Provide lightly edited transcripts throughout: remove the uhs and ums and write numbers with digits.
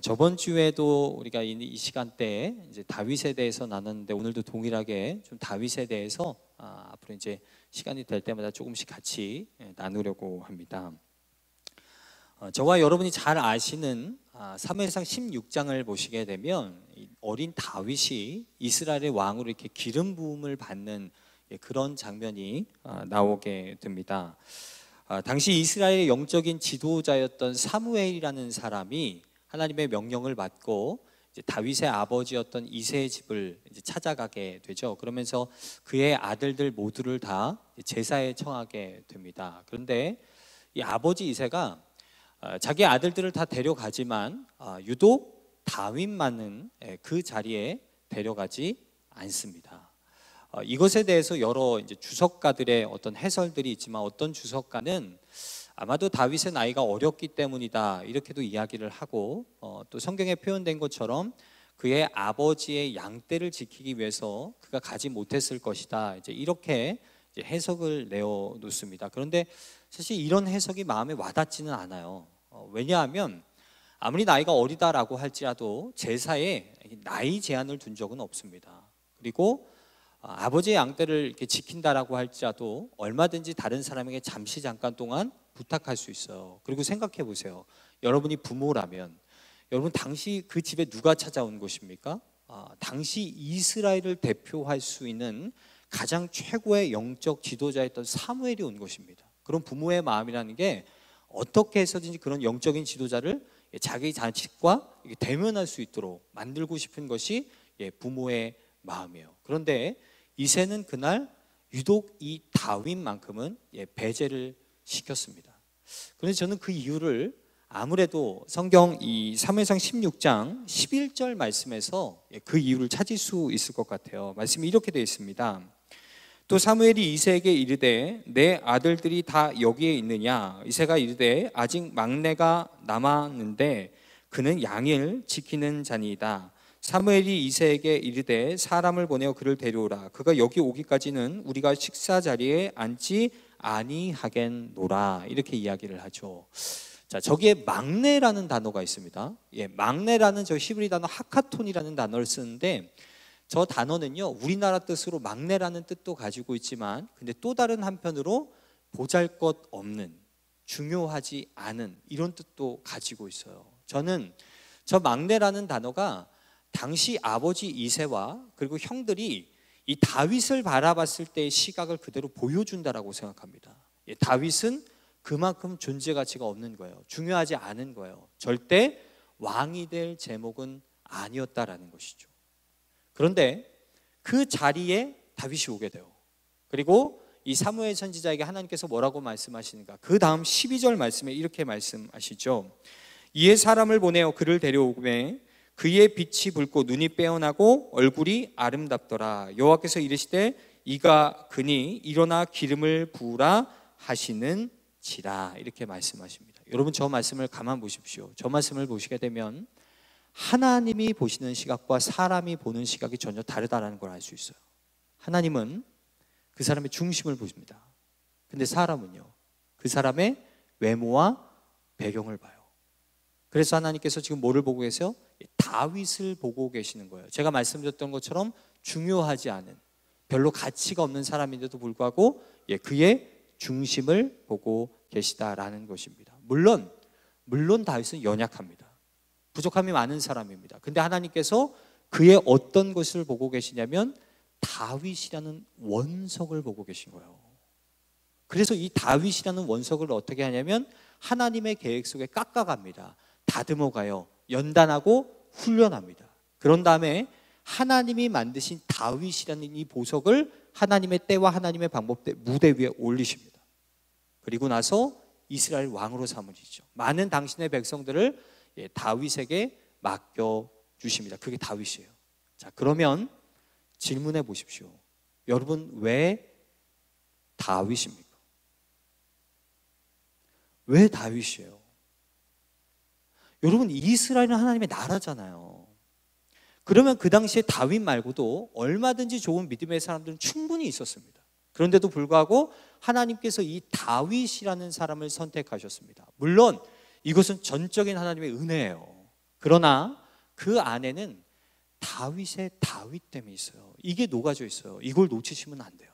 저번 주에도 우리가 이 시간대에 이제 다윗에 대해서 나눴는데 오늘도 동일하게 좀 다윗에 대해서 앞으로 이제 시간이 될 때마다 조금씩 같이 나누려고 합니다. 저와 여러분이 잘 아시는 사무엘상 16장을 보시게 되면 어린 다윗이 이스라엘의 왕으로 이렇게 기름 부음을 받는 그런 장면이 나오게 됩니다. 당시 이스라엘의 영적인 지도자였던 사무엘이라는 사람이 하나님의 명령을 받고 이제 다윗의 아버지였던 이새의 집을 이제 찾아가게 되죠. 그러면서 그의 아들들 모두를 다 제사에 청하게 됩니다. 그런데 이 아버지 이새가 자기 아들들을 다 데려가지만 유독 다윗만은 그 자리에 데려가지 않습니다. 이것에 대해서 여러 이제 주석가들의 어떤 해설들이 있지만 어떤 주석가는 아마도 다윗의 나이가 어렸기 때문이다 이렇게도 이야기를 하고 또 성경에 표현된 것처럼 그의 아버지의 양떼를 지키기 위해서 그가 가지 못했을 것이다 이제 이렇게 이제 해석을 내어 놓습니다. 그런데 사실 이런 해석이 마음에 와닿지는 않아요. 왜냐하면 아무리 나이가 어리다라고 할지라도 제사에 나이 제한을 둔 적은 없습니다. 그리고 아버지의 양떼를 이렇게 지킨다라고 할지라도 얼마든지 다른 사람에게 잠시 잠깐 동안 부탁할 수 있어요. 그리고 생각해 보세요. 여러분이 부모라면 여러분 당시 그 집에 누가 찾아온 것입니까? 당시 이스라엘을 대표할 수 있는 가장 최고의 영적 지도자였던 사무엘이 온 것입니다. 그런 부모의 마음이라는 게 어떻게 해서든지 그런 영적인 지도자를 자기 자식과 대면할 수 있도록 만들고 싶은 것이 부모의 마음이에요. 그런데 이새는 그날 유독 이 다윗만큼은 배제를 시켰습니다. 그런데 저는 그 이유를 아무래도 성경 이 사무엘상 16장 11절 말씀에서 그 이유를 찾을 수 있을 것 같아요. 말씀이 이렇게 되어 있습니다. 또 사무엘이 이새에게 이르되 내 아들들이 다 여기에 있느냐? 이새가 이르되 아직 막내가 남았는데 그는 양을 지키는 자니이다. 사무엘이 이새에게 이르되 사람을 보내어 그를 데려오라. 그가 여기 오기까지는 우리가 식사 자리에 앉지 아니하겠노라. 이렇게 이야기를 하죠. 자, 저기에 막내라는 단어가 있습니다. 막내라는 저 히브리 단어 하카톤이라는 단어를 쓰는데 저 단어는요 우리나라 뜻으로 막내라는 뜻도 가지고 있지만 근데 또 다른 한편으로 보잘것없는, 중요하지 않은 이런 뜻도 가지고 있어요. 저는 저 막내라는 단어가 당시 아버지 이새와 그리고 형들이 이 다윗을 바라봤을 때의 시각을 그대로 보여준다라고 생각합니다. 다윗은 그만큼 존재 가치가 없는 거예요. 중요하지 않은 거예요. 절대 왕이 될 제목은 아니었다라는 것이죠. 그런데 그 자리에 다윗이 오게 돼요. 그리고 이 사무엘 선지자에게 하나님께서 뭐라고 말씀하시는가? 그 다음 12절 말씀에 이렇게 말씀하시죠. 이에 사람을 보내어 그를 데려오매 그의 빛이 붉고 눈이 빼어나고 얼굴이 아름답더라. 여호와께서 이르시되 이가 그니 일어나 기름을 부으라 하시는지라. 이렇게 말씀하십니다. 여러분 저 말씀을 가만 보십시오. 저 말씀을 보시게 되면 하나님이 보시는 시각과 사람이 보는 시각이 전혀 다르다는 걸 알 수 있어요. 하나님은 그 사람의 중심을 보십니다. 근데 사람은요 그 사람의 외모와 배경을 봐요. 그래서 하나님께서 지금 뭐를 보고 계세요? 다윗을 보고 계시는 거예요. 제가 말씀드렸던 것처럼 중요하지 않은, 별로 가치가 없는 사람인데도 불구하고 그의 중심을 보고 계시다라는 것입니다. 물론 다윗은 연약합니다. 부족함이 많은 사람입니다. 근데 하나님께서 그의 어떤 것을 보고 계시냐면 다윗이라는 원석을 보고 계신 거예요. 그래서 이 다윗이라는 원석을 어떻게 하냐면 하나님의 계획 속에 깎아갑니다. 다듬어가요. 연단하고 훈련합니다. 그런 다음에 하나님이 만드신 다윗이라는 이 보석을 하나님의 때와 하나님의 방법대 무대 위에 올리십니다. 그리고 나서 이스라엘 왕으로 삼으시죠. 많은 당신의 백성들을 다윗에게 맡겨주십니다. 그게 다윗이에요. 자, 그러면 질문해 보십시오. 여러분 왜 다윗입니까? 왜 다윗이에요? 여러분 이스라엘은 하나님의 나라잖아요. 그러면 그 당시에 다윗 말고도 얼마든지 좋은 믿음의 사람들은 충분히 있었습니다. 그런데도 불구하고 하나님께서 이 다윗이라는 사람을 선택하셨습니다. 물론 이것은 전적인 하나님의 은혜예요. 그러나 그 안에는 다윗의 다윗됨이 있어요. 이게 녹아져 있어요. 이걸 놓치시면 안 돼요.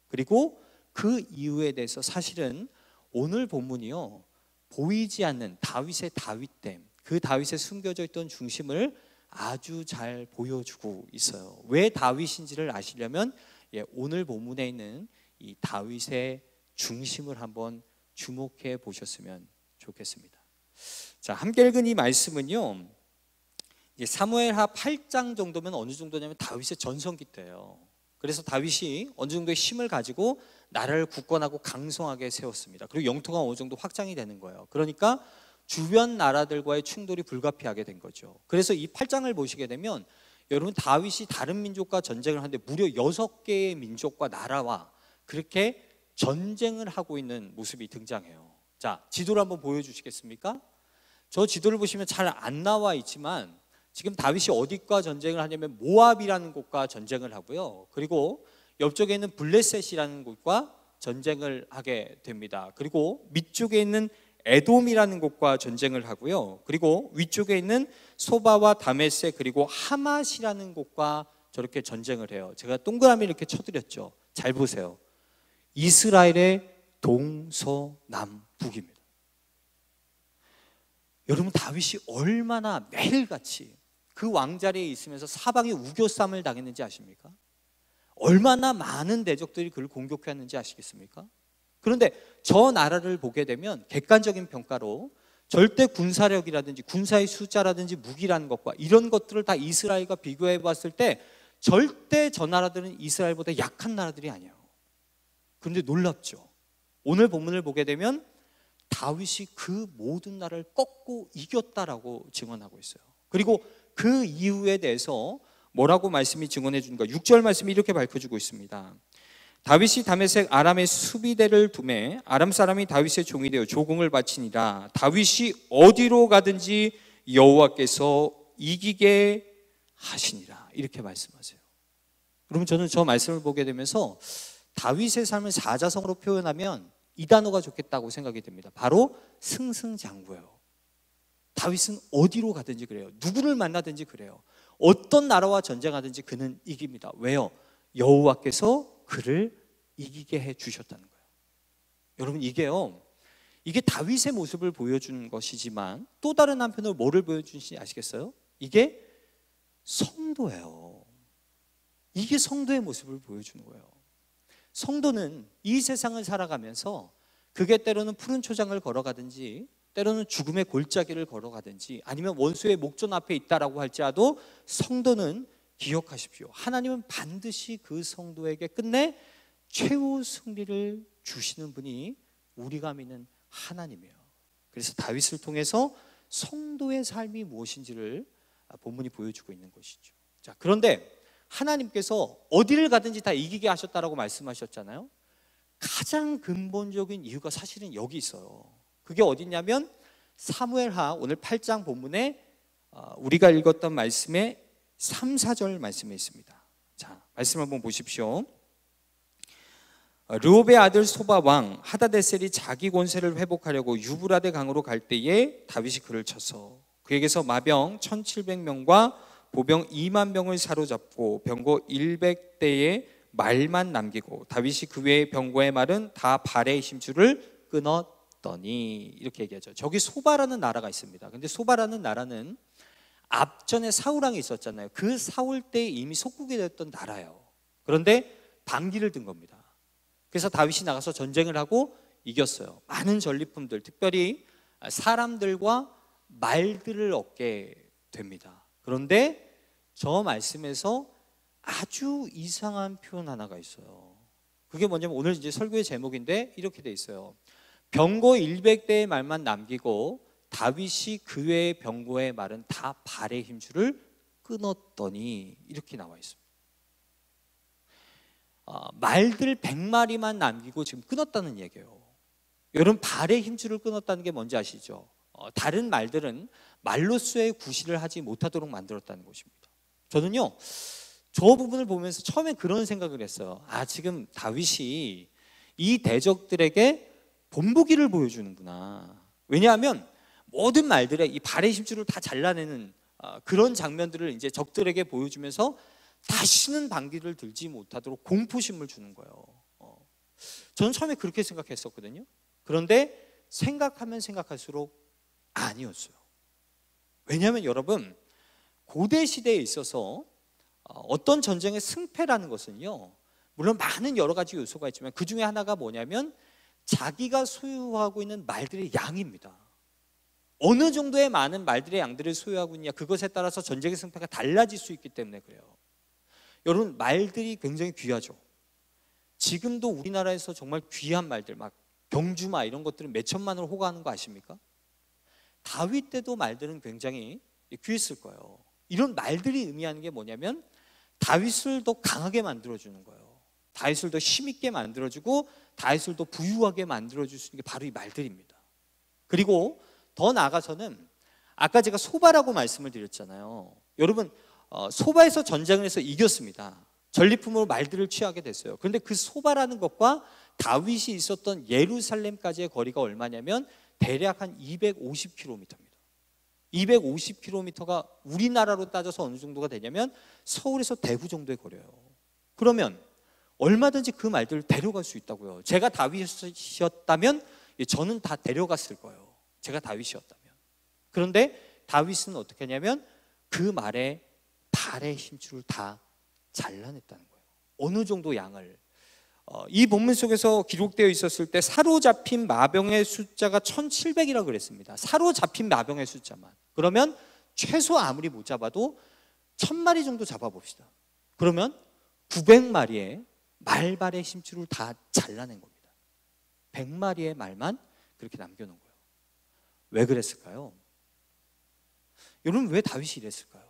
그리고 그 이유에 대해서 사실은 오늘 본문이요, 보이지 않는 다윗의 다윗됨, 그 다윗의 숨겨져 있던 중심을 아주 잘 보여주고 있어요. 왜 다윗인지를 아시려면 오늘 본문에 있는 이 다윗의 중심을 한번 주목해 보셨으면 좋겠습니다. 자, 함께 읽은 이 말씀은요, 사무엘하 8장 정도면 어느 정도냐면 다윗의 전성기 때예요. 그래서 다윗이 어느 정도의 힘을 가지고 나라를 굳건하고 강성하게 세웠습니다. 그리고 영토가 어느 정도 확장이 되는 거예요. 그러니까 주변 나라들과의 충돌이 불가피하게 된 거죠. 그래서 이 8장을 보시게 되면 여러분, 다윗이 다른 민족과 전쟁을 하는데 무려 6개의 민족과 나라와 그렇게 전쟁을 하고 있는 모습이 등장해요. 자, 지도를 한번 보여주시겠습니까? 저 지도를 보시면 잘 안 나와 있지만 지금 다윗이 어디과 전쟁을 하냐면 모압이라는 곳과 전쟁을 하고요. 그리고 옆쪽에 있는 블레셋이라는 곳과 전쟁을 하게 됩니다. 그리고 밑쪽에 있는 에돔이라는 곳과 전쟁을 하고요. 그리고 위쪽에 있는 소바와 다메섹 그리고 하맛이라는 곳과 저렇게 전쟁을 해요. 제가 동그라미 이렇게 쳐드렸죠. 잘 보세요. 이스라엘의 동서남북입니다. 여러분, 다윗이 얼마나 매일같이 그 왕자리에 있으면서 사방에 우겨쌈을 당했는지 아십니까? 얼마나 많은 대적들이 그를 공격했는지 아시겠습니까? 그런데 저 나라를 보게 되면 객관적인 평가로 절대 군사력이라든지 군사의 숫자라든지 무기라는 것과 이런 것들을 다 이스라엘과 비교해 봤을 때 절대 저 나라들은 이스라엘보다 약한 나라들이 아니에요. 그런데 놀랍죠. 오늘 본문을 보게 되면 다윗이 그 모든 나라를 꺾고 이겼다라고 증언하고 있어요. 그리고 그 이유에 대해서 뭐라고 말씀이 증언해 주는가? 6절 말씀이 이렇게 밝혀주고 있습니다. 다윗이 다메섹 아람의 수비대를 두매 아람 사람이 다윗의 종이 되어 조공을 바치니라. 다윗이 어디로 가든지 여호와께서 이기게 하시니라. 이렇게 말씀하세요. 그러면 저는 저 말씀을 보게 되면서 다윗의 삶을 사자성어로 표현하면 이 단어가 좋겠다고 생각이 됩니다. 바로 승승장구예요. 다윗은 어디로 가든지 그래요. 누구를 만나든지 그래요. 어떤 나라와 전쟁하든지 그는 이깁니다. 왜요? 여호와께서 그를 이기게 해 주셨다는 거예요. 여러분, 이게 다윗의 모습을 보여주는 것이지만 또 다른 한편으로 뭐를 보여주는지 아시겠어요? 이게 성도예요. 이게 성도의 모습을 보여주는 거예요. 성도는 이 세상을 살아가면서 그게 때로는 푸른 초장을 걸어가든지 때로는 죽음의 골짜기를 걸어가든지 아니면 원수의 목전 앞에 있다라고 할지라도 성도는 기억하십시오. 하나님은 반드시 그 성도에게 끝내 최후 승리를 주시는 분이 우리가 믿는 하나님이에요. 그래서 다윗을 통해서 성도의 삶이 무엇인지를 본문이 보여주고 있는 것이죠. 자, 그런데 하나님께서 어디를 가든지 다 이기게 하셨다라고 말씀하셨잖아요. 가장 근본적인 이유가 사실은 여기 있어요. 그게 어디냐면 사무엘하 오늘 8장 본문에 우리가 읽었던 말씀의 3, 4절 말씀에 있습니다. 자, 말씀 한번 보십시오. 르홉의 아들 소바 왕 하다데셀이 자기 권세를 회복하려고 유브라데 강으로 갈 때에 다윗이 그를 쳐서 그에게서 마병 1700명과 보병 2만 명을 사로잡고 병거 100대의 말만 남기고 다윗이 그 외의 병거의 말은 다 발의 힘줄을 끊었더니 이렇게 얘기하죠. 저기 소바라는 나라가 있습니다. 근데 소바라는 나라는 앞전에 사울왕이 있었잖아요. 그 사울 때 이미 속국이 됐던 나라예요. 그런데 반기를 든 겁니다. 그래서 다윗이 나가서 전쟁을 하고 이겼어요. 많은 전리품들, 특별히 사람들과 말들을 얻게 됩니다. 그런데 저 말씀에서 아주 이상한 표현 하나가 있어요. 그게 뭐냐면 오늘 이제 설교의 제목인데 이렇게 돼 있어요. 병거 100대의 말만 남기고 다윗이 그 외의 병거의 말은 다 발의 힘줄을 끊었더니 이렇게 나와 있습니다. 말들 100마리만 남기고 지금 끊었다는 얘기예요. 여러분, 발의 힘줄을 끊었다는 게 뭔지 아시죠? 다른 말들은 말로서의 구실을 하지 못하도록 만들었다는 것입니다. 저는요, 저 부분을 보면서 처음에 그런 생각을 했어요. 지금 다윗이 이 대적들에게 본보기를 보여주는구나. 왜냐하면 모든 말들의 이 발의 힘줄을 다 잘라내는 그런 장면들을 이제 적들에게 보여주면서 다시는 방귀를 들지 못하도록 공포심을 주는 거예요. 저는 처음에 그렇게 생각했었거든요. 그런데 생각하면 생각할수록 아니었어요. 왜냐하면 여러분, 고대 시대에 있어서 어떤 전쟁의 승패라는 것은요, 물론 많은 여러 가지 요소가 있지만 그 중에 하나가 뭐냐면 자기가 소유하고 있는 말들의 양입니다. 어느 정도의 많은 말들의 양들을 소유하고 있냐, 그것에 따라서 전쟁의 승패가 달라질 수 있기 때문에 그래요. 여러분, 말들이 굉장히 귀하죠. 지금도 우리나라에서 정말 귀한 말들, 막 경주마 이런 것들은 몇 천만 원을 호가하는 거 아십니까? 다윗 때도 말들은 굉장히 귀했을 거예요. 이런 말들이 의미하는 게 뭐냐면 다윗을 더 강하게 만들어주는 거예요. 다윗을 더 힘있게 만들어주고 다윗을 더 부유하게 만들어줄 수 있는 게 바로 이 말들입니다. 그리고 더 나아가서는 아까 제가 소바라고 말씀을 드렸잖아요. 여러분, 소바에서 전쟁을 해서 이겼습니다. 전리품으로 말들을 취하게 됐어요. 그런데 그 소바라는 것과 다윗이 있었던 예루살렘까지의 거리가 얼마냐면 대략 한 250km입니다. 250km가 우리나라로 따져서 어느 정도가 되냐면 서울에서 대구 정도의 거리예요. 그러면 얼마든지 그 말들을 데려갈 수 있다고요. 제가 다윗이었다면 저는 다 데려갔을 거예요. 제가 다윗이었다면. 그런데 다윗은 어떻게 하냐면 그 말에 발의 힘줄을 다 잘라냈다는 거예요. 어느 정도 양을. 이 본문 속에서 기록되어 있었을 때 사로잡힌 마병의 숫자가 1700이라고 그랬습니다. 사로잡힌 마병의 숫자만. 그러면 최소 아무리 못 잡아도 1000마리 정도 잡아봅시다. 그러면 900마리의 말발의 힘줄을 다 잘라낸 겁니다. 100마리의 말만 그렇게 남겨놓은 거예요. 왜 그랬을까요? 여러분, 왜 다윗이 이랬을까요?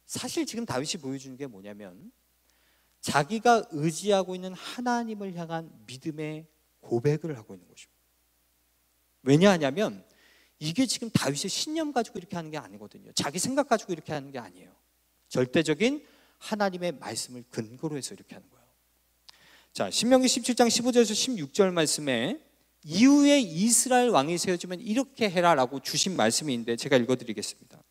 사실 지금 다윗이 보여주는 게 뭐냐면 자기가 의지하고 있는 하나님을 향한 믿음의 고백을 하고 있는 것입니다. 왜냐하냐면 이게 지금 다윗의 신념 가지고 이렇게 하는 게 아니거든요. 자기 생각 가지고 이렇게 하는 게 아니에요. 절대적인 하나님의 말씀을 근거로 해서 이렇게 하는 거예요. 자, 신명기 17장 15절에서 16절 말씀에 이후에 이스라엘 왕이 세워지면 이렇게 해라라고 주신 말씀이 있는데 제가 읽어드리겠습니다.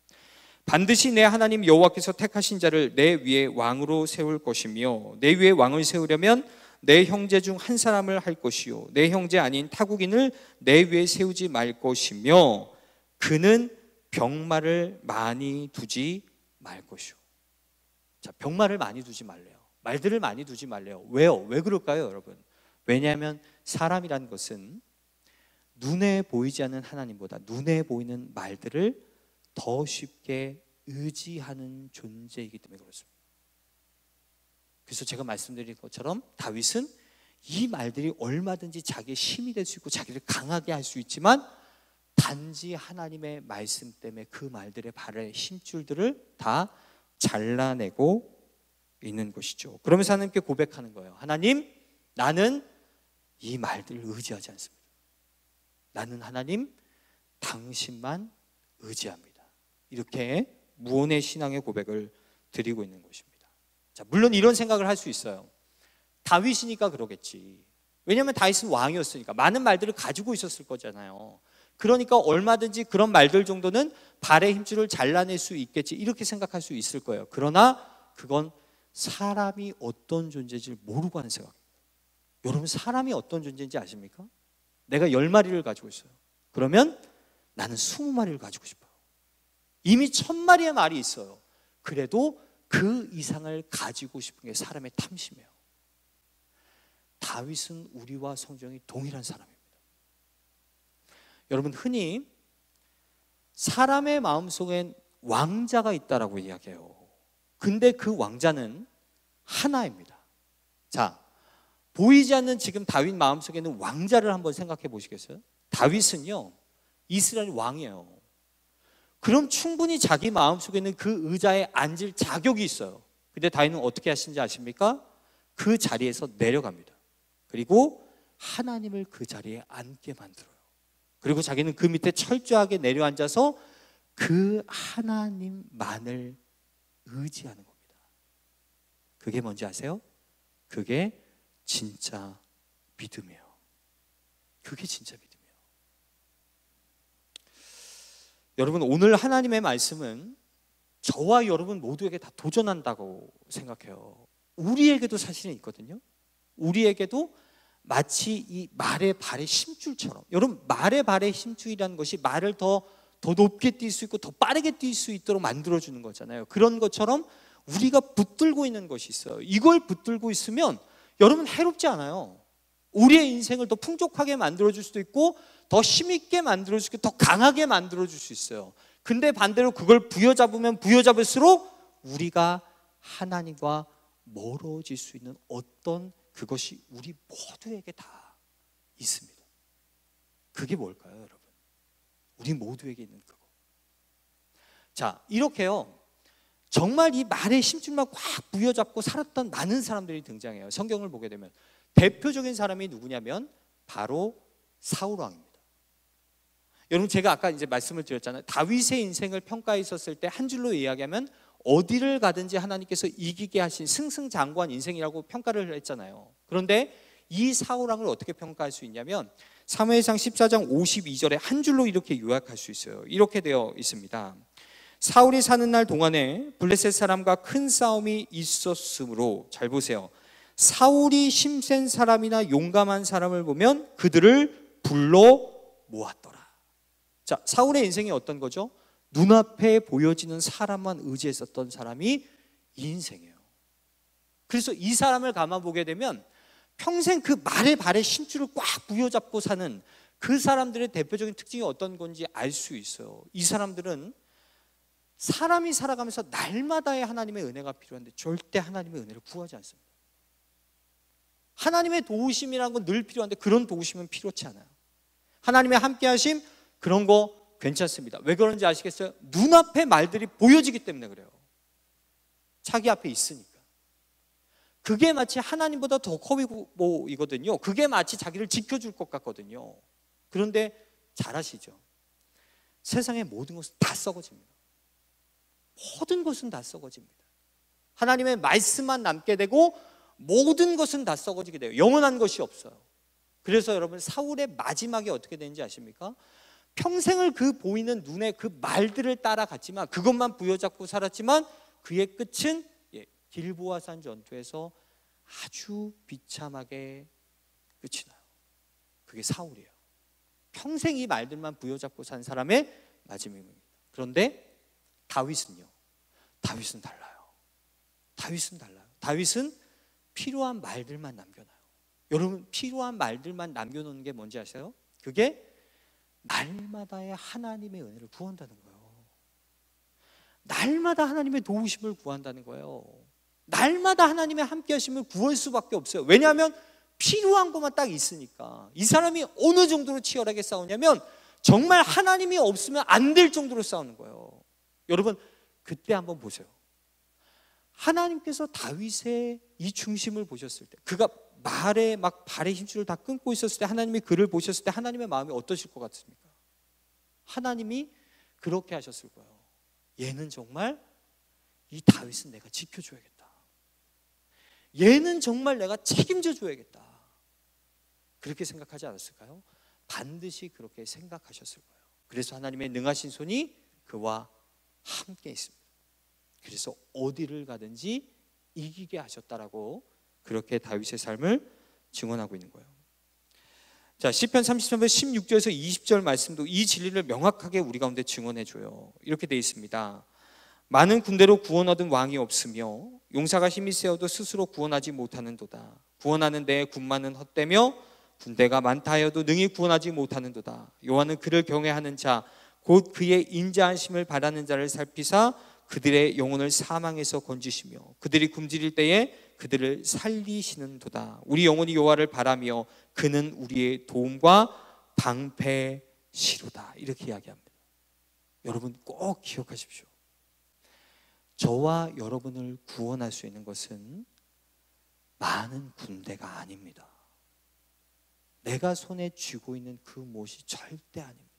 반드시 내 하나님 여호와께서 택하신 자를 내 위에 왕으로 세울 것이며 내 위에 왕을 세우려면 내 형제 중 한 사람을 할 것이요 내 형제 아닌 타국인을 내 위에 세우지 말 것이며 그는 병마를 많이 두지 말 것이요. 자, 병마를 많이 두지 말래요. 말들을 많이 두지 말래요. 왜요? 왜 그럴까요, 여러분? 왜냐하면 사람이라는 것은 눈에 보이지 않는 하나님보다 눈에 보이는 말들을 더 쉽게 의지하는 존재이기 때문에 그렇습니다. 그래서 제가 말씀드린 것처럼 다윗은 이 말들이 얼마든지 자기의 힘이 될 수 있고 자기를 강하게 할 수 있지만 단지 하나님의 말씀 때문에 그 말들의 발의 힘줄들을 다 잘라내고 있는 것이죠. 그러면서 하나님께 고백하는 거예요. 하나님, 나는 이 말들을 의지하지 않습니다. 나는 하나님 당신만 의지합니다. 이렇게 무언의 신앙의 고백을 드리고 있는 것입니다. 자, 물론 이런 생각을 할 수 있어요. 다윗이니까 그러겠지. 왜냐하면 다윗은 왕이었으니까 많은 말들을 가지고 있었을 거잖아요. 그러니까 얼마든지 그런 말들 정도는 발의 힘줄을 잘라낼 수 있겠지, 이렇게 생각할 수 있을 거예요. 그러나 그건 사람이 어떤 존재인지 모르고 하는 생각입니다. 여러분, 사람이 어떤 존재인지 아십니까? 내가 10마리를 가지고 있어요. 그러면 나는 20마리를 가지고 싶어요. 이미 1000마리의 말이 있어요. 그래도 그 이상을 가지고 싶은 게 사람의 탐심이에요. 다윗은 우리와 성경이 동일한 사람입니다. 여러분, 흔히 사람의 마음속엔 왕자가 있다라고 이야기해요. 근데 그 왕자는 하나입니다. 자, 보이지 않는 지금 다윗 마음속에는 왕자를 한번 생각해 보시겠어요? 다윗은요, 이스라엘 왕이에요. 그럼 충분히 자기 마음속에는 그 의자에 앉을 자격이 있어요. 근데 다윗은 어떻게 하시는지 아십니까? 그 자리에서 내려갑니다. 그리고 하나님을 그 자리에 앉게 만들어요. 그리고 자기는 그 밑에 철저하게 내려앉아서 그 하나님만을 의지하는 겁니다. 그게 뭔지 아세요? 그게 진짜 믿음이에요. 그게 진짜 믿음이에요. 여러분, 오늘 하나님의 말씀은 저와 여러분 모두에게 다 도전한다고 생각해요. 우리에게도 사실은 있거든요. 우리에게도 마치 이 말의 발의 힘줄처럼, 여러분, 말의 발의 힘줄이라는 것이 말을 더 높게 뛸 수 있고 더 빠르게 뛸 수 있도록 만들어주는 거잖아요. 그런 것처럼 우리가 붙들고 있는 것이 있어요. 이걸 붙들고 있으면 여러분 해롭지 않아요. 우리의 인생을 더 풍족하게 만들어줄 수도 있고 더 힘있게 만들어줄 수 있고 더 강하게 만들어줄 수 있어요. 근데 반대로 그걸 부여잡으면 부여잡을수록 우리가 하나님과 멀어질 수 있는 어떤 그것이 우리 모두에게 다 있습니다. 그게 뭘까요, 여러분? 우리 모두에게 있는 그거. 자, 이렇게요, 정말 이 말의 힘줄만 꽉 부여잡고 살았던 많은 사람들이 등장해요. 성경을 보게 되면 대표적인 사람이 누구냐면 바로 사울 왕입니다. 여러분, 제가 아까 이제 말씀을 드렸잖아요. 다윗의 인생을 평가했었을 때 한 줄로 이야기하면 어디를 가든지 하나님께서 이기게 하신 승승장구한 인생이라고 평가를 했잖아요. 그런데 이 사울 왕을 어떻게 평가할 수 있냐면 사무엘상 14장 52절에 한 줄로 이렇게 요약할 수 있어요. 이렇게 되어 있습니다. 사울이 사는 날 동안에 블레셋 사람과 큰 싸움이 있었으므로, 잘 보세요, 사울이 힘센 사람이나 용감한 사람을 보면 그들을 불러 모았더라. 자, 사울의 인생이 어떤 거죠? 눈앞에 보여지는 사람만 의지했었던 사람이 이 인생이에요. 그래서 이 사람을 감아보게 되면 평생 그 말의 발에 힘줄을 꽉 부여잡고 사는 그 사람들의 대표적인 특징이 어떤 건지 알 수 있어요. 이 사람들은 사람이 살아가면서 날마다의 하나님의 은혜가 필요한데 절대 하나님의 은혜를 구하지 않습니다. 하나님의 도우심이라는 건 늘 필요한데 그런 도우심은 필요치 않아요. 하나님의 함께하심, 그런 거 괜찮습니다. 왜 그런지 아시겠어요? 눈앞에 말들이 보여지기 때문에 그래요. 자기 앞에 있으니까. 그게 마치 하나님보다 더 커 보이거든요. 그게 마치 자기를 지켜줄 것 같거든요. 그런데 잘 아시죠? 세상의 모든 것은 다 썩어집니다. 모든 것은 다 썩어집니다. 하나님의 말씀만 남게 되고 모든 것은 다 썩어지게 돼요. 영원한 것이 없어요. 그래서 여러분, 사울의 마지막이 어떻게 되는지 아십니까? 평생을 그 보이는 눈에 그 말들을 따라갔지만, 그것만 부여잡고 살았지만 그의 끝은 길보아산 전투에서 아주 비참하게 끝이 나요. 그게 사울이에요. 평생 이 말들만 부여잡고 산 사람의 마지막입니다. 그런데 다윗은요, 다윗은 달라요. 다윗은 달라요. 다윗은 필요한 말들만 남겨놔요. 여러분, 필요한 말들만 남겨놓는 게 뭔지 아세요? 그게 날마다의 하나님의 은혜를 구한다는 거예요. 날마다 하나님의 도우심을 구한다는 거예요. 날마다 하나님의 함께 하심을 구할 수밖에 없어요. 왜냐하면 필요한 것만 딱 있으니까. 이 사람이 어느 정도로 치열하게 싸우냐면 정말 하나님이 없으면 안 될 정도로 싸우는 거예요. 여러분, 그때 한번 보세요. 하나님께서 다윗의 이 중심을 보셨을 때, 그가 말에 막 발의 힘줄을 다 끊고 있었을 때, 하나님이 그를 보셨을 때 하나님의 마음이 어떠실 것 같습니까? 하나님이 그렇게 하셨을 거예요. 얘는 정말, 이 다윗은 내가 지켜줘야겠다. 얘는 정말 내가 책임져 줘야겠다. 그렇게 생각하지 않았을까요? 반드시 그렇게 생각하셨을 거예요. 그래서 하나님의 능하신 손이 그와 함께 있습니다. 그래서 어디를 가든지 이기게 하셨다라고 그렇게 다윗의 삶을 증언하고 있는 거예요. 자, 시편 33편 16절에서 20절 말씀도 이 진리를 명확하게 우리 가운데 증언해 줘요. 이렇게 되어 있습니다. 많은 군대로 구원 얻은 왕이 없으며 용사가 힘이 세어도 스스로 구원하지 못하는도다. 구원하는 데에 군마는 헛되며 군대가 많다 하여도 능히 구원하지 못하는도다. 여호와는 그를 경외하는 자 곧 그의 인자하심을 바라는 자를 살피사 그들의 영혼을 사망에서 건지시며 그들이 굶주릴 때에 그들을 살리시는도다. 우리 영혼이 여호와를 바라며 그는 우리의 도움과 방패시로다. 이렇게 이야기합니다. 여러분 꼭 기억하십시오. 저와 여러분을 구원할 수 있는 것은 많은 군대가 아닙니다. 내가 손에 쥐고 있는 그 못이 절대 아닙니다.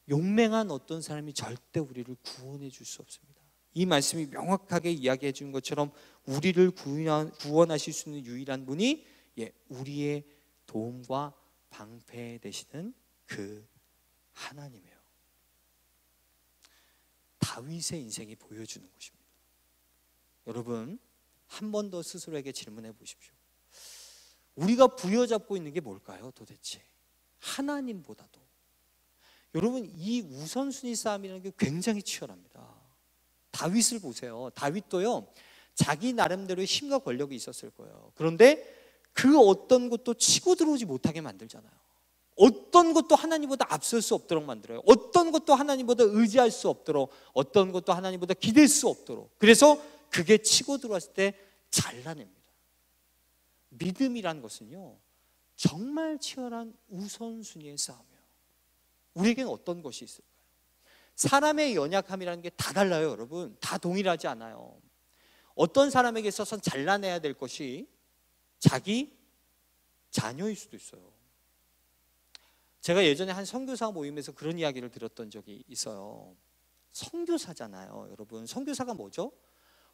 용맹한 어떤 사람이 절대 우리를 구원해 줄 수 없습니다. 이 말씀이 명확하게 이야기해 준 것처럼 우리를 구원하실 수 있는 유일한 분이 우리의 도움과 방패 되시는 그 하나님이에요. 다윗의 인생이 보여주는 것입니다. 여러분, 한 번 더 스스로에게 질문해 보십시오. 우리가 부여잡고 있는 게 뭘까요, 도대체? 하나님보다도. 여러분, 이 우선순위 싸움이라는 게 굉장히 치열합니다. 다윗을 보세요. 다윗도요, 자기 나름대로의 힘과 권력이 있었을 거예요. 그런데 그 어떤 것도 치고 들어오지 못하게 만들잖아요. 어떤 것도 하나님보다 앞설 수 없도록 만들어요. 어떤 것도 하나님보다 의지할 수 없도록, 어떤 것도 하나님보다 기댈 수 없도록. 그래서 그게 치고 들어왔을 때 잘라냅니다. 믿음이란 것은요, 정말 치열한 우선순위의 싸움이에요. 우리에게는 어떤 것이 있을까요? 사람의 연약함이라는 게 다 달라요, 여러분. 다 동일하지 않아요. 어떤 사람에게 있어서는 잘라내야 될 것이 자기 자녀일 수도 있어요. 제가 예전에 한 선교사 모임에서 그런 이야기를 들었던 적이 있어요. 선교사잖아요, 여러분. 선교사가 뭐죠?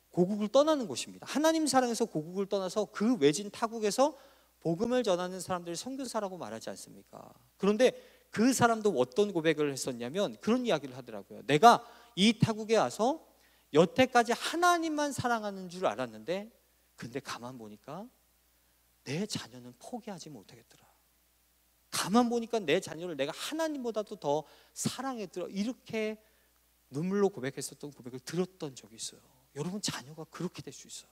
고국을 떠나는 곳입니다. 하나님 사랑해서 고국을 떠나서 그 외진 타국에서 복음을 전하는 사람들이 선교사라고 말하지 않습니까? 그런데 그 사람도 어떤 고백을 했었냐면 그런 이야기를 하더라고요. 내가 이 타국에 와서 여태까지 하나님만 사랑하는 줄 알았는데, 근데 가만 보니까 내 자녀는 포기하지 못하겠더라. 가만 보니까 내 자녀를 내가 하나님보다도 더 사랑했더라. 이렇게 눈물로 고백했었던 고백을 들었던 적이 있어요. 여러분, 자녀가 그렇게 될 수 있어요.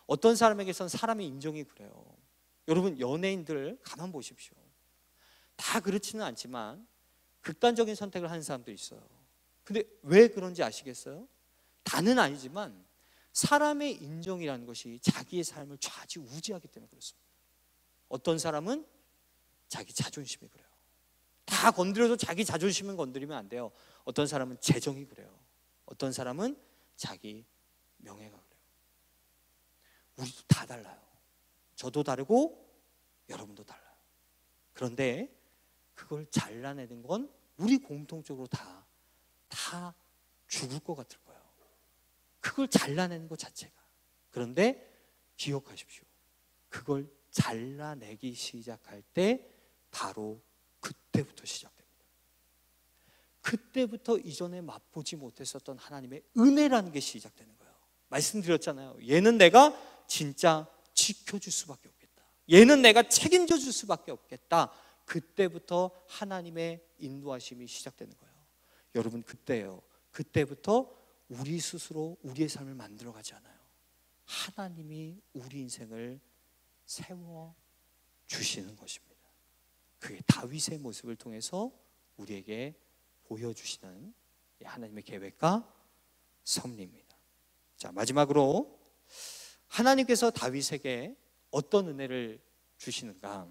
어떤 사람에게선 사람의 인정이 그래요. 여러분, 연예인들 가만 보십시오. 다 그렇지는 않지만 극단적인 선택을 하는 사람도 있어요. 근데 왜 그런지 아시겠어요? 다는 아니지만 사람의 인정이라는 것이 자기의 삶을 좌지우지하기 때문에 그렇습니다. 어떤 사람은 자기 자존심이 그래요. 다 건드려도 자기 자존심은 건드리면 안 돼요. 어떤 사람은 재정이 그래요. 어떤 사람은 자기 명예가 그래요. 우리도 다 달라요. 저도 다르고 여러분도 달라요. 그런데 그걸 잘라내는 건 우리 공통적으로 다 죽을 것 같을 거예요. 그걸 잘라내는 것 자체가. 그런데 기억하십시오. 그걸 잘라내기 시작할 때 바로 그때부터 시작됩니다. 그때부터 이전에 맛보지 못했었던 하나님의 은혜라는 게 시작되는 거예요. 말씀드렸잖아요. 얘는 내가 진짜 지켜줄 수밖에 없겠다. 얘는 내가 책임져 줄 수밖에 없겠다. 그때부터 하나님의 인도하심이 시작되는 거예요. 여러분, 그때예요. 그때부터 우리 스스로 우리의 삶을 만들어가지 않아요. 하나님이 우리 인생을 세워주시는 것입니다. 그게 다윗의 모습을 통해서 우리에게 보여주시는 하나님의 계획과 섭리입니다. 자, 마지막으로 하나님께서 다윗에게 어떤 은혜를 주시는가?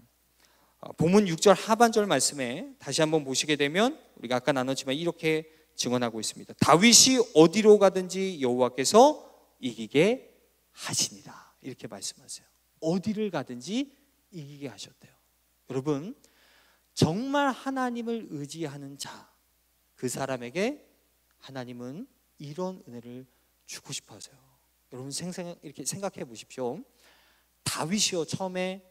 본문 6절 하반절 말씀에 다시 한번 보시게 되면 우리가 아까 나눴지만 이렇게 증언하고 있습니다. 다윗이 어디로 가든지 여호와께서 이기게 하시니라. 이렇게 말씀하세요. 어디를 가든지 이기게 하셨대요. 여러분, 정말 하나님을 의지하는 자, 그 사람에게 하나님은 이런 은혜를 주고 싶어 하세요. 여러분, 이렇게 생각해 보십시오. 다윗이요, 처음에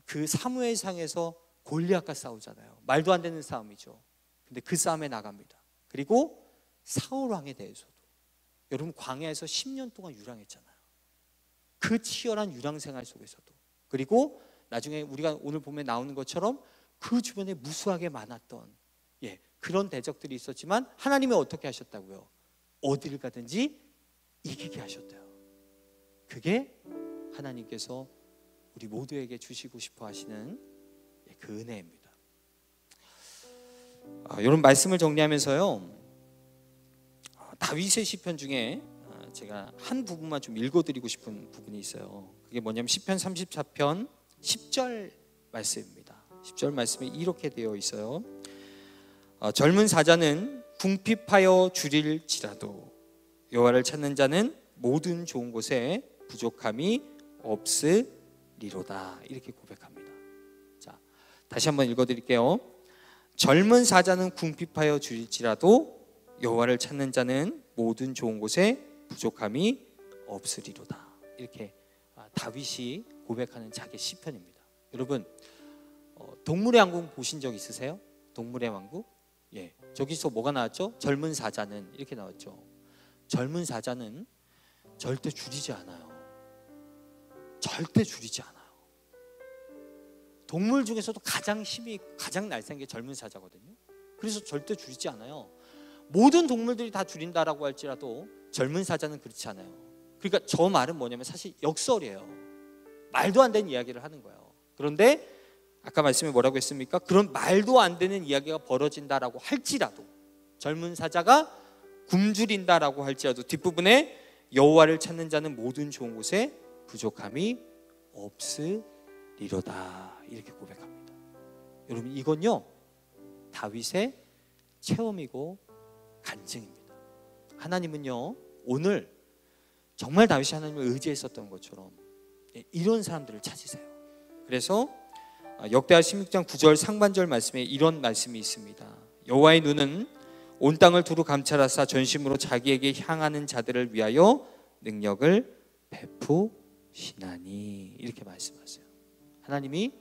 그 사무엘상에서 골리앗과 싸우잖아요. 말도 안 되는 싸움이죠. 근데 그 싸움에 나갑니다. 그리고 사울 왕에 대해서도 여러분, 광야에서 10년 동안 유랑했잖아요. 그 치열한 유랑 생활 속에서도, 그리고 나중에 우리가 오늘 보면 나오는 것처럼 그 주변에 무수하게 많았던 그런 대적들이 있었지만 하나님이 어떻게 하셨다고요? 어디를 가든지 이기게 하셨대요. 그게 하나님께서 우리 모두에게 주시고 싶어 하시는 그 은혜입니다. 이런 말씀을 정리하면서요, 다윗의 시편 중에 제가 한 부분만 좀 읽어드리고 싶은 부분이 있어요. 그게 뭐냐면 시편 34편 10절 말씀입니다. 10절 말씀에 이렇게 되어 있어요. 젊은 사자는 궁핍하여 주릴지라도 여호와를 찾는 자는 모든 좋은 곳에 부족함이 없으리로다. 이렇게 고백합니다. 자, 다시 한번 읽어드릴게요. 젊은 사자는 궁핍하여 주릴지라도 여호와를 찾는 자는 모든 좋은 곳에 부족함이 없으리로다. 이렇게 다윗이 고백하는 자기 시편입니다. 여러분, 동물의 왕국 보신 적 있으세요? 동물의 왕국? 예, 저기서 뭐가 나왔죠? 젊은 사자는 이렇게 나왔죠. 젊은 사자는 절대 줄이지 않아요. 절대 줄이지 않아요. 동물 중에서도 가장 힘이 가장 날쌘 게 젊은 사자거든요. 그래서 절대 줄이지 않아요. 모든 동물들이 다 줄인다라고 할지라도 젊은 사자는 그렇지 않아요. 그러니까 저 말은 뭐냐면 사실 역설이에요. 말도 안 되는 이야기를 하는 거예요. 그런데 아까 말씀에 뭐라고 했습니까? 그런 말도 안 되는 이야기가 벌어진다라고 할지라도, 젊은 사자가 굶주린다라고 할지라도 뒷부분에 여호와를 찾는 자는 모든 좋은 곳에 부족함이 없으리로다, 이렇게 고백합니다. 여러분, 이건요 다윗의 체험이고 간증입니다. 하나님은요 오늘 정말 다윗이 하나님을 의지했었던 것처럼 이런 사람들을 찾으세요. 그래서 역대하 16장 9절 상반절 말씀에 이런 말씀이 있습니다. 여호와의 눈은 온 땅을 두루 감찰하사 전심으로 자기에게 향하는 자들을 위하여 능력을 베푸시나니, 이렇게 말씀하세요. 하나님이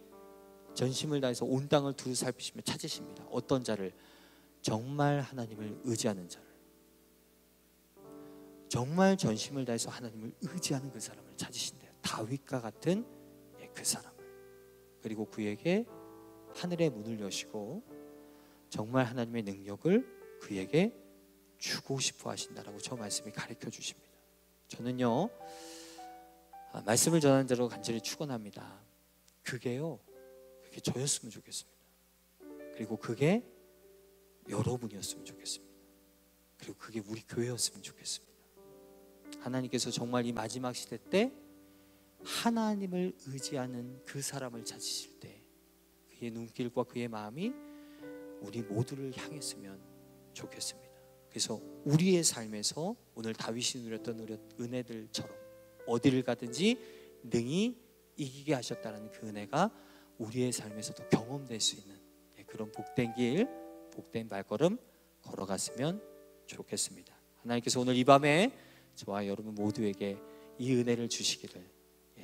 전심을 다해서 온 땅을 두루 살피시며 찾으십니다. 어떤 자를? 정말 하나님을 의지하는 자를, 정말 전심을 다해서 하나님을 의지하는 그 사람을 찾으신대요. 다윗과 같은 그 사람을. 그리고 그에게 하늘의 문을 여시고 정말 하나님의 능력을 그에게 주고 싶어 하신다라고 저 말씀이 가르쳐 주십니다. 저는요 말씀을 전하는 자로 간절히 축원합니다. 그게 저였으면 좋겠습니다. 그리고 그게 여러분이었으면 좋겠습니다. 그리고 그게 우리 교회였으면 좋겠습니다. 하나님께서 정말 이 마지막 시대 때 하나님을 의지하는 그 사람을 찾으실 때 그의 눈길과 그의 마음이 우리 모두를 향했으면 좋겠습니다. 그래서 우리의 삶에서 오늘 다윗이 누렸던 은혜들처럼 어디를 가든지 능히 이기게 하셨다는 그 은혜가 우리의 삶에서도 경험될 수 있는 그런 복된 길, 복된 발걸음 걸어갔으면 좋겠습니다. 하나님께서 오늘 이 밤에 저와 여러분 모두에게 이 은혜를 주시기를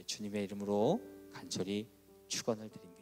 주님의 이름으로 간절히 축원을 드립니다.